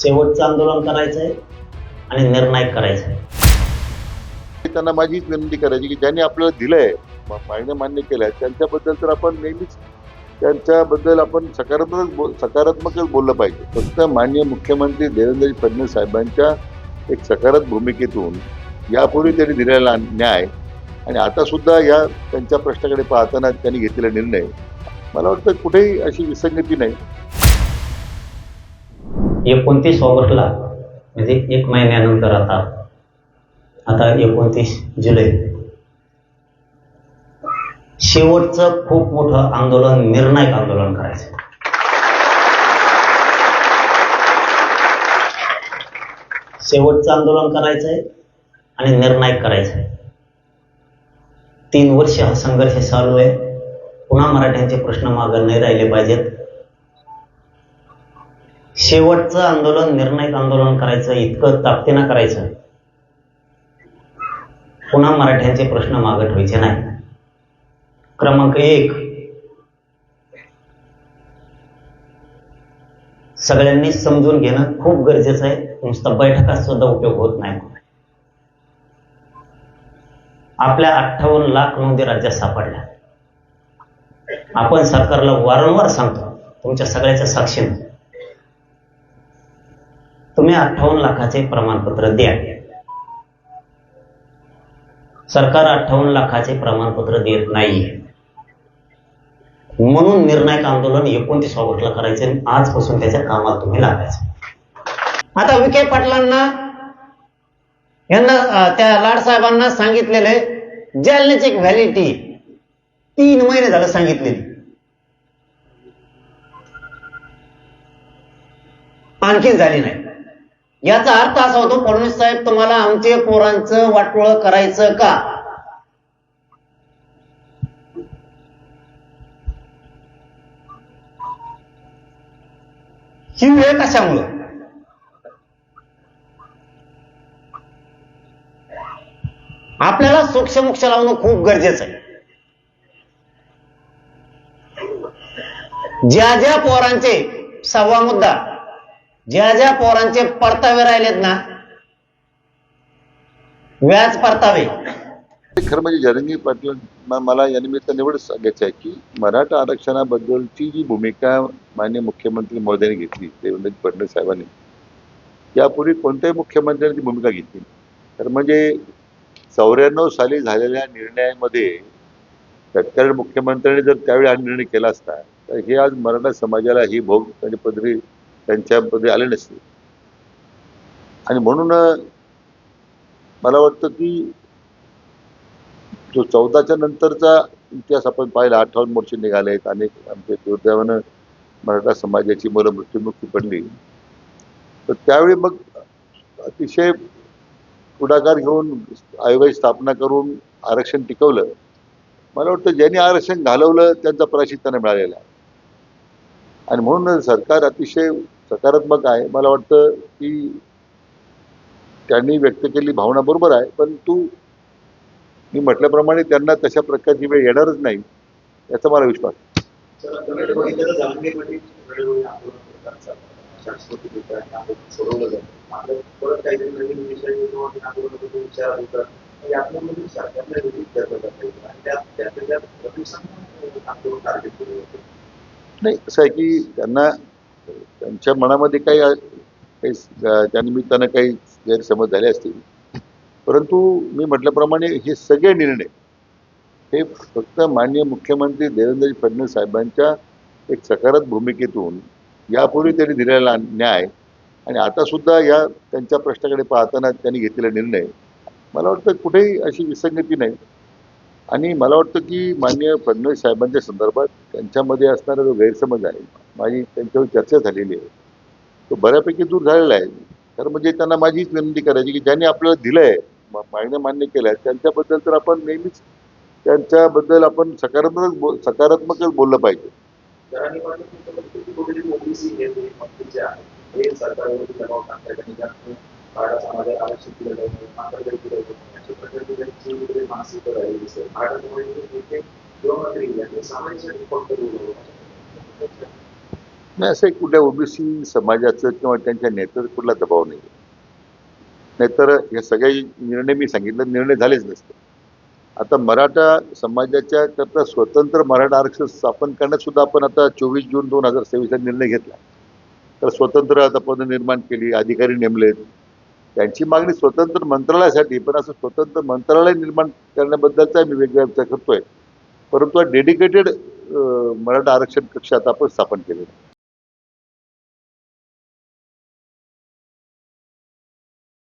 शेवटचं आंदोलन करायचंय आणि निर्णायक करायचंय. त्यांना माझी हीच विनंती करायची की ज्यांनी आपल्याला दिलंय, मागण्या मान्य केल्या, त्यांच्याबद्दल तर आपण नेहमीच त्यांच्याबद्दल आपण सकारात्मकच बोललं पाहिजे. फक्त माननीय मुख्यमंत्री देवेंद्र फडणवीस साहेबांच्या एक सकारात्मक भूमिकेतून यापूर्वी त्यांनी दिलेला न्याय आणि आता सुद्धा या त्यांच्या प्रश्नाकडे पाहताना त्यांनी घेतलेला निर्णय, मला वाटतं कुठेही अशी विसंगती नाही. 29 ऑगस्टला म्हणजे 1 महिन्यानंतर आता 29 जुलै शेवटचं खूप मोठं आंदोलन, निर्णायक आंदोलन करायचं. शेवटचं आंदोलन करायचंय आणि निर्णायक करायचंय. 3 वर्ष हा संघर्ष चालू आहे. पुन्हा मराठ्यांचे प्रश्न मागे नाही राहिले पाहिजेत. शेवटचं आंदोलन, निर्णायक आंदोलन करायचं, इतकं ताकदीनं करायचं, पुन्हा मराठ्यांचे प्रश्न मागे ठेवायचे नाही. क्रमांक 1, सगळ्यांनी समजून घेणं खूप गरजेचं आहे. नुसतं बैठकात सुद्धा उपयोग होत नाही. आपल्या 58 लाख नोंदी राज्यात सापडल्या. आपण सरकारला वारंवार सांगतो, तुमच्या सगळ्याच्या साक्षीने, तुम्ही 58 लाखाचे प्रमाणपत्र द्या. सरकार 58 लाखाचे प्रमाणपत्र देत नाहीये. म्हणून निर्णायक आंदोलन 29 ऑगस्टला करायचे आणि आजपासून त्याच्या कामात तुम्ही लागायचं. आता विखे पाटलांना, यांना, त्या लाडसाहेबांना सांगितलेले जालन्याची एक व्हॅलिडिटी 3 महिने झालं सांगितलेली, आणखी झाली नाही. याचा अर्थ असा होतो, फडणवीस साहेब तुम्हाला आमचे पोरांचं वाटोळं करायचं का? ही वेळ कशामुळं? आपल्याला सूक्ष्मोक्ष लावणं खूप गरजेचं आहे. ज्या ज्या पोरांचे, 6वा मुद्दा, ज्या ज्या पोरांचे परतावे राहिलेत ना, व्याज परतावे, खरं म्हणजे जरंगी पाटील, मला या निमित्ताने एवढंच सांगायचं आहे की मराठा आरक्षणाबद्दलची जी भूमिका माननीय मुख्यमंत्री महोदयांनी घेतली, देवेंद्र फडणवीस साहेबांनी, यापूर्वी कोणत्याही मुख्यमंत्र्यांनी ती भूमिका घेतली. तर म्हणजे 94 साली झालेल्या निर्णयामध्ये तत्कालीन मुख्यमंत्र्यांनी जर त्यावेळी हा निर्णय केला असता तर हे आज मराठा समाजाला ही भोग त्यांच्यामध्ये आले नसते. आणि म्हणून मला वाटतं की जो 14च्या नंतरचा इतिहास आपण पाहिला, 58 मोर्चे निघालेत, अनेक आमच्या दुर्दैवानं मराठा समाजाची मुलं मृत्युमुखी पडली, तर त्यावेळी मग अतिशय पुढाकार घेऊन आयोगाची स्थापना करून आरक्षण टिकवलं. मला वाटतं ज्यांनी आरक्षण घालवलं त्यांचा प्रायश्चित्त त्यांना मिळालेला आहे. आणि म्हणून सरकार अतिशय सकारात्मक आहे. मला वाटतं की त्यांनी व्यक्त केलेली भावना बरोबर आहे, परंतु मी म्हटल्याप्रमाणे त्यांना तशा प्रकारची वेळ येणारच नाही याचा मला विश्वास आहे. नाही, असं आहे की त्यांना त्यांच्या मनामध्ये काही त्या निमित्तानं काही गैरसमज झाले असतील, परंतु मी म्हटल्याप्रमाणे हे सगळे निर्णय हे फक्त माननीय मुख्यमंत्री देवेंद्र फडणवीस साहेबांच्या एक सकारात्मक भूमिकेतून यापूर्वी त्यांनी दिलेला न्याय आणि आता सुद्धा या त्यांच्या प्रश्नाकडे पाहताना त्यांनी घेतलेला निर्णय, मला वाटतं कुठेही अशी विसंगती नाही. आणि मला वाटतं की माननीय फडणवीस साहेबांच्या संदर्भात त्यांच्यामध्ये असणारा जो गैरसमज आहे, माझी त्यांच्यावर चर्चा झालेली आहे, तो बऱ्यापैकी दूर झालेला आहे. तर म्हणजे त्यांना माझी हीच विनंती करायची की ज्यांनी आपल्याला दिलंय, मागण्या मान्य केल्या, त्यांच्याबद्दल तर आपण नेहमीच त्यांच्याबद्दल आपण सकारात्मकच बोललं पाहिजे. नाही, असं एक कुठल्या ओबीसी समाजाचं किंवा त्यांच्या नेत्याचा कुठला दबाव नाही. नाहीतर हे सगळे निर्णय मी सांगितलं निर्णय झालेच नसते. आता मराठा समाजाच्या करता स्वतंत्र मराठा आरक्षण स्थापन करण्यात सुद्धा आपण आता 24 जून 2023 चा निर्णय घेतला. तर स्वतंत्र आता पदं निर्माण केली, अधिकारी नेमलेत. त्यांची मागणी स्वतंत्र मंत्रालयासाठी, पण असं स्वतंत्र मंत्रालय निर्माण करण्याबद्दलचा मी वेगळा विचार करतोय. परंतु डेडिकेटेड मराठा आरक्षण कक्ष आता आपण स्थापन केलेला आहे.